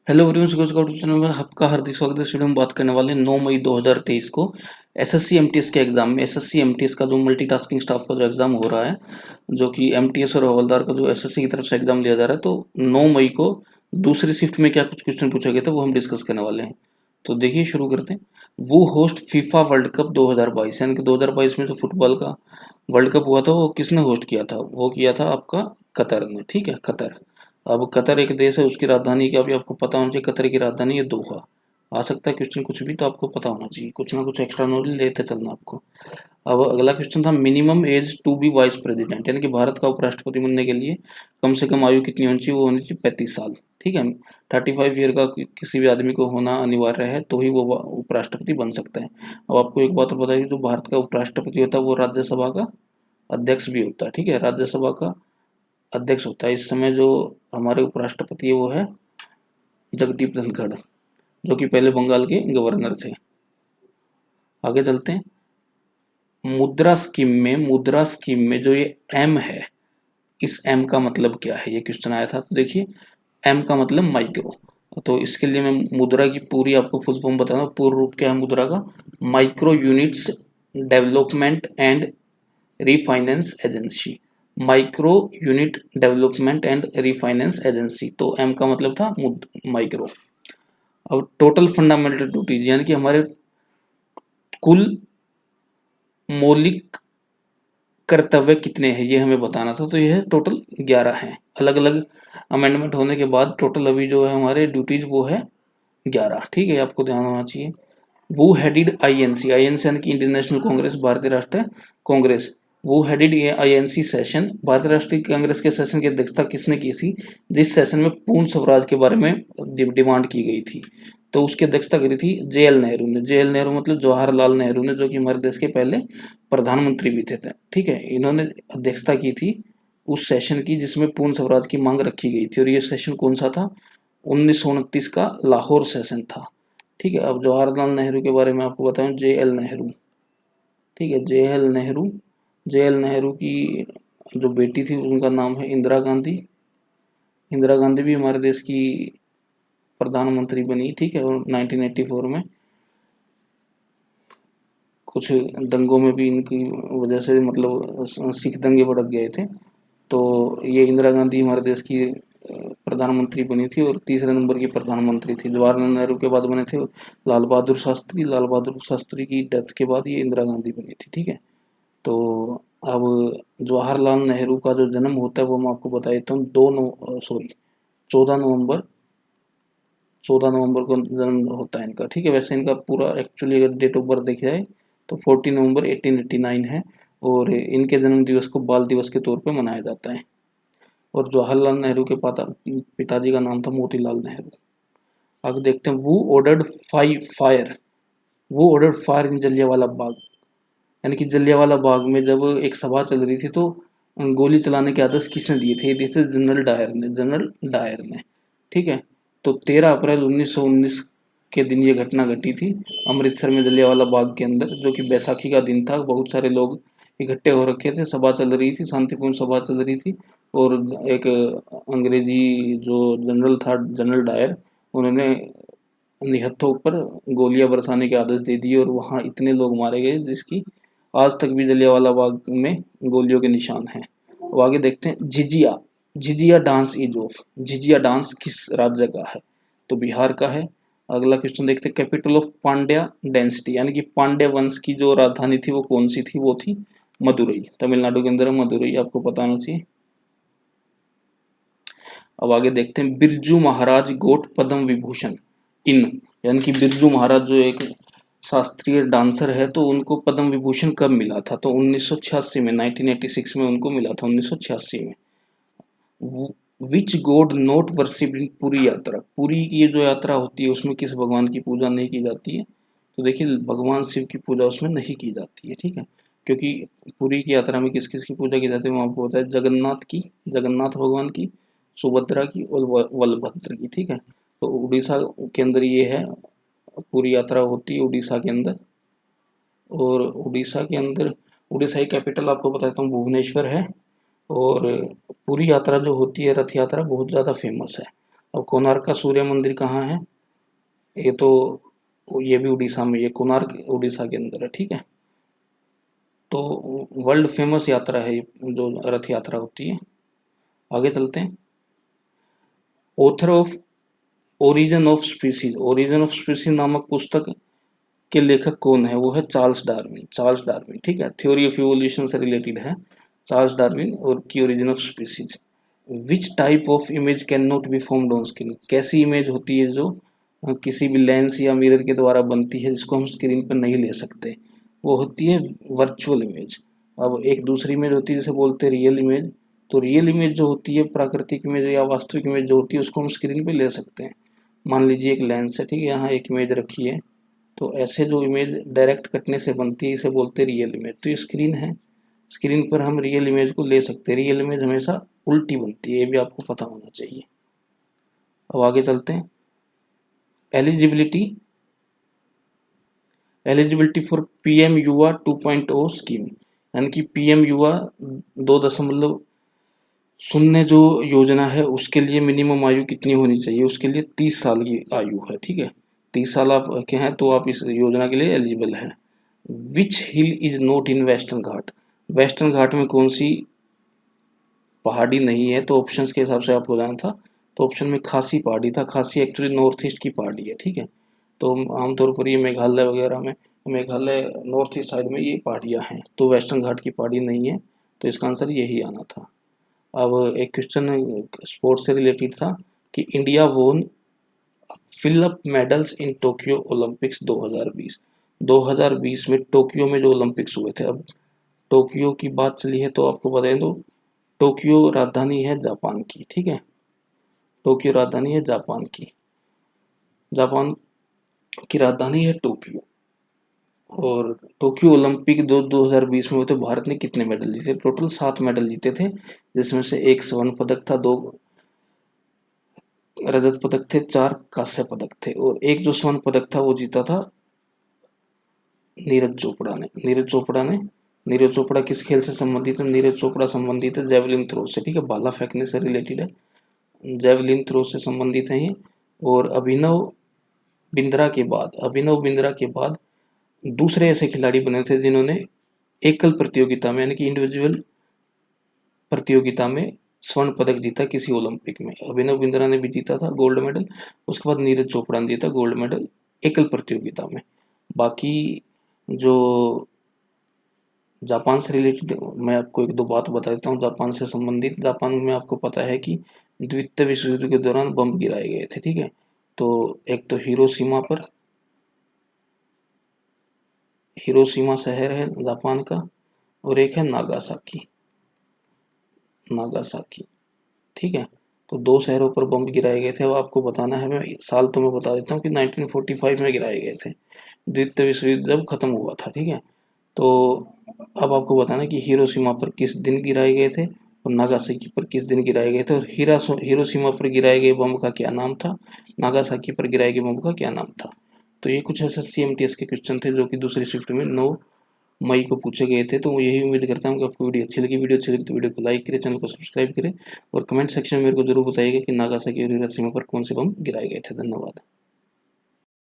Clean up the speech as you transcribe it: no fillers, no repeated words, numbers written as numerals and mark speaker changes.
Speaker 1: Hello everyone, सुगो scout channel में आपका हार्दिक स्वागत है। स्टूडेंट हम बात करने वाले हैं 9 मई 2023 को एसएससी एमटीएस के एग्जाम में। एसएससी एमटीएस का जो मल्टीटास्किंग स्टाफ का जो एग्जाम हो रहा है, जो कि एमटीएस और हवलदार का जो एसएससी की तरफ से एग्जाम लिया जा रहा है, तो 9 मई को दूसरी शिफ्ट में क्या कुछ क्वेश्चन पूछे गए थे वो हम डिस्कस करने वाले हैं। तो देखिए, शुरू करते हैं। वो होस्ट फीफा वर्ल्ड कप 2022, यानी कि 2022 में जो फुटबॉल का वर्ल्ड कप हुआ था वो किसने होस्ट किया था? वो किया था आपका कतर ने। ठीक है, कतर। अब कतर एक देश है, उसकी राजधानी क्या भी आपको पता होना चाहिए। कतर की राजधानी है दोहा। आ सकता है क्वेश्चन कुछ भी, तो आपको पता होना चाहिए, कुछ ना कुछ एक्स्ट्रा नॉलेज लेते चलना आपको। अब अगला क्वेश्चन था, minimum age to be vice president, यानी कि भारत का उपराष्ट्रपति बनने के लिए कम से कम आयु कितनी होनी चाहिए? वो होनी चाहिए 35 साल। ठीक है, 35 ईयर का किसी भी आदमी को होना अनिवार्य है, तो ही वो उपराष्ट्रपति बन सकता है। अब आपको एक बात बताइए, जो भारत का उपराष्ट्रपति होता है वो राज्यसभा का अध्यक्ष भी होता है। ठीक है, राज्यसभा का अध्यक्ष होता है। इस समय जो हमारे उपराष्ट्रपति है वो है जगदीप धनखड़, जो कि पहले बंगाल के गवर्नर थे। आगे चलते हैं। मुद्रा स्कीम में जो ये एम है, इस एम का मतलब क्या है? ये क्वेश्चन आया था। तो देखिए, एम का मतलब माइक्रो। तो इसके लिए मैं मुद्रा की पूरी आपको फुल फॉर्म बता रहा हूँ। पूर्ण रूप क्या है मुद्रा का? Micro units development and refinance agency. Micro unit development and refinance agency. तो एम का मतलब था माइक्रो। अब टोटल फंडामेंटल ड्यूटीज, यानी कि हमारे कुल मौलिक कर्तव्य कितने हैं, ये हमें बताना था। तो यह टोटल 11 हैं। अलग अलग अमेंडमेंट होने के बाद टोटल अभी जो है हमारे ड्यूटीज वो है 11। ठीक है, आपको ध्यान होना चाहिए। वो हेडिड आईएनसी, आईएनसी यानी कि इंडियन नेशनल कांग्रेस, भारतीय राष्ट्रीय कांग्रेस। वो हेडिड आईएनसी सेशन, भारतीय राष्ट्रीय कांग्रेस के सेशन की अध्यक्षता किसने की थी? जिस सेशन में पूर्ण स्वराज के बारे में डिमांड की गई थी, तो उसकी अध्यक्षता करी थी जेएल नेहरू ने। जेएल नेहरू मतलब जवाहरलाल नेहरू ने, जो कि हमारे देश के पहले प्रधानमंत्री भी थे। ठीक है, इन्होंने अध्यक्षता की थी उस सेशन की जिसमें पूर्ण स्वराज की मांग रखी गई थी। और ये सेशन कौन सा था? 1929 का लाहौर सेशन था। ठीक है, अब जवाहरलाल नेहरू के बारे में आपको बताऊं, जेएल नेहरू। ठीक है, जेएल नेहरू की जो बेटी थी उनका नाम है इंदिरा गांधी। इंदिरा गांधी भी हमारे देश की प्रधानमंत्री बनी। ठीक है, और 1984 में कुछ दंगों में भी इनकी वजह से, मतलब सिख दंगे भड़क गए थे। तो ये इंदिरा गांधी हमारे देश की प्रधानमंत्री बनी थी और तीसरे नंबर की प्रधानमंत्री थी। जवाहरलाल नेहरू के बाद बने थे लाल बहादुर शास्त्री। लाल बहादुर शास्त्री की डेथ के बाद ये इंदिरा गांधी बनी थी। ठीक है, तो अब जवाहरलाल नेहरू का जो जन्म होता है वो मैं आपको बता देता हूँ। 14 नवंबर 14 नवंबर को जन्म होता है इनका। ठीक है, वैसे इनका पूरा एक्चुअली अगर डेट ऑफ बर्थ देखा जाए तो 14 नवंबर 1889 है। और इनके जन्म दिवस को बाल दिवस के तौर पे मनाया जाता है। और जवाहरलाल नेहरू के पिताजी का नाम था मोतीलाल नेहरू। आगे देखते हैं। वो ordered fire in Jallianwala Bagh, यानी कि जलियांवाला बाग में जब एक सभा चल रही थी तो गोली चलाने के आदेश किसने दिए थे? ये दिए थे जनरल डायर ने। ठीक है, तो 13 अप्रैल 1919 के दिन ये घटना घटी थी अमृतसर में जलियांवाला बाग के अंदर, जो कि बैसाखी का दिन था। बहुत सारे लोग इकट्ठे हो रखे थे, सभा चल रही थी, शांतिपूर्ण सभा चल रही थी। और एक अंग्रेजी जो जनरल था, जनरल डायर, उन्होंने निहत्थों पर गोलियां बरसाने के आदेश दे दिए और वहां इतने लोग मारे गए जिसकी आज तक भी जलियांवाला बाग में गोलियों के निशान हैं। अब आगे देखते हैं। Jhijhiya jhijhiya dance is of. Jhijhiya dance किस राज्य का है? तो बिहार का है। अगला क्वेश्चन देखते हैं। कैपिटल ऑफ पांड्या डेंसिटी, यानी कि पांड्य वंश की जो राजधानी थी वो कौन सी थी? वो थी मदुरई। तमिलनाडु के अंदर है मदुरई, आपको पता होना चाहिए। अब आगे देखते हैं। बिरजू महाराज गोट पद्म विभूषण इन, यानी कि बिरजू महाराज जो एक शास्त्रीय डांसर है, तो उनको पद्म विभूषण कब मिला था? तो 1986 में, 1986 में उनको मिला था, 1986 में। Which god not worship in Puri yatra, Puri की ये जो यात्रा होती है उसमें किस भगवान की पूजा नहीं की जाती है? तो देखिए, भगवान शिव की पूजा उसमें नहीं की जाती है। ठीक है, क्योंकि पुरी की यात्रा में किस किस की पूजा की जाती है वो आपको पता है। जगन्नाथ भगवान की, सुभद्रा की और बलभद्र की। ठीक है, तो उड़ीसा के अंदर ये है, पूरी यात्रा होती है उड़ीसा के अंदर। और उड़ीसा के अंदर, उड़ीसा की कैपिटल आपको बताता हूँ भुवनेश्वर है। और पूरी यात्रा जो होती है, रथ यात्रा, बहुत ज़्यादा फेमस है। अब कोणार्क का सूर्य मंदिर कहाँ है? ये तो ये भी उड़ीसा में, ये कोणार्क उड़ीसा के अंदर है, ठीक है। तो वर्ल्ड फेमस यात्रा है ये, जो रथ यात्रा होती है। आगे चलते हैं। Author of origin of species नामक पुस्तक के लेखक कौन है? वो है चार्ल्स डार्विन, ठीक है। थ्योरी ऑफ इवोल्यूशन से रिलेटेड है चार्ल्स डार्विन और की origin of species. Which type of image can not be formed on screen? कैसी इमेज होती है जो किसी भी लेंस या मिरर के द्वारा बनती है, जिसको हम स्क्रीन पर नहीं ले सकते? वो होती है वर्चुअल इमेज। अब एक दूसरी इमेज होती है जिसे बोलते हैं रियल इमेज। तो रियल इमेज जो होती है, प्राकृतिक इमेज या वास्तविक इमेज जो होती है, उसको हम स्क्रीन पे ले सकते हैं। मान लीजिए एक लेंस है, ठीक है, यहाँ एक इमेज रखी है, तो ऐसे जो इमेज डायरेक्ट कटने से बनती है, इसे बोलते हैं रियल इमेज। तो ये स्क्रीन है, स्क्रीन पर हम रियल इमेज को ले सकते हैं। रियल इमेज हमेशा उल्टी बनती है, ये भी आपको पता होना चाहिए। अब आगे चलते हैं। एलिजिबिलिटी फॉर पीएम युवा 2.0 स्कीम, यानी कि पीएम युवा 2.0 जो योजना है, उसके लिए मिनिमम आयु कितनी होनी चाहिए? उसके लिए 30 साल की आयु है, ठीक है। 30 साल आप के हैं तो आप इस योजना के लिए एलिजिबल हैं। Which hill is not in Western Ghat? Western Ghat में कौन सी पहाड़ी नहीं है? तो ऑप्शंस के हिसाब से आपको जाना था, तो ऑप्शन में खासी पहाड़ी था। खासी एक्चुअली नॉर्थ ईस्ट की पहाड़ी है, ठीक है। तो आमतौर पर ये मेघालय वगैरह में, मेघालय नॉर्थ ईस्ट साइड में ये पहाड़ियाँ हैं, तो वेस्टर्न घाट की पहाड़ी नहीं है, तो इसका आंसर यही आना था। अब एक क्वेश्चन स्पोर्ट्स से रिलेटेड था कि India won fill up medals in Tokyo Olympics 2020। 2020 में टोक्यो में जो ओलंपिक्स हुए थे, अब टोक्यो की बात चली है तो आपको बता दो, टोक्यो राजधानी है जापान की, ठीक है। टोक्यो राजधानी है जापान की, जापान की राजधानी है टोक्यो। और टोक्यो ओलंपिक 2020 में हुए थे, भारत ने कितने मेडल जीते? टोटल 7 मेडल जीते थे, जिसमें से 1 स्वर्ण पदक था, 2 रजत पदक थे, 4 कांस्य पदक थे, और एक जो स्वर्ण पदक था वो जीता था नीरज चोपड़ा ने। नीरज चोपड़ा किस खेल से संबंधित है? नीरज चोपड़ा संबंधित है जेवलिन थ्रो से, ठीक है, भाला फेंकने से रिलेटेड है, जेवलिन थ्रो से संबंधित है ये। और अभिनव बिंद्रा के बाद दूसरे ऐसे खिलाड़ी बने थे जिन्होंने एकल प्रतियोगिता में, यानी कि इंडिविजुअल प्रतियोगिता में स्वर्ण पदक जीता किसी ओलंपिक में। अभिनव बिंद्रा ने भी जीता था गोल्ड मेडल, उसके बाद नीरज चोपड़ा ने जीता गोल्ड मेडल एकल प्रतियोगिता में। बाकी जो जापान से रिलेटेड, मैं आपको 1-2 बात बता देता हूँ जापान से संबंधित। जापान में आपको पता है कि द्वितीय विश्व युद्ध के दौरान बम गिराए गए थे, ठीक है। तो एक तो हिरोशिमा शहर है जापान का, और एक है नागासाकी, ठीक है। तो 2 शहरों पर बम गिराए गए थे। अब आपको बताना है, मैं साल तो मैं बता देता हूँ कि 1945 में गिराए गए थे, द्वितीय विश्व युद्ध जब खत्म हुआ था, ठीक है। तो अब आपको बताना है कि हिरोशिमा पर किस दिन गिराए गए थे और नागासाकी पर किस दिन गिराए गए थे, और हिरोशिमा पर गिराए गए बम का क्या नाम था, नागासाकी पर गिराए गए बम का क्या नाम था। तो ये कुछ एसएससी एमटीएस के क्वेश्चन थे जो कि दूसरी शिफ्ट में 9 मई को पूछे गए थे। तो यही उम्मीद करता हूँ कि आपको वीडियो अच्छी लगी तो वीडियो को लाइक करें, चैनल को सब्सक्राइब करें, और कमेंट सेक्शन में मेरे को जरूर बताइएगा कि नागासाकी और हिरोशिमा पर कौन से बम गिराए गए थे। धन्यवाद।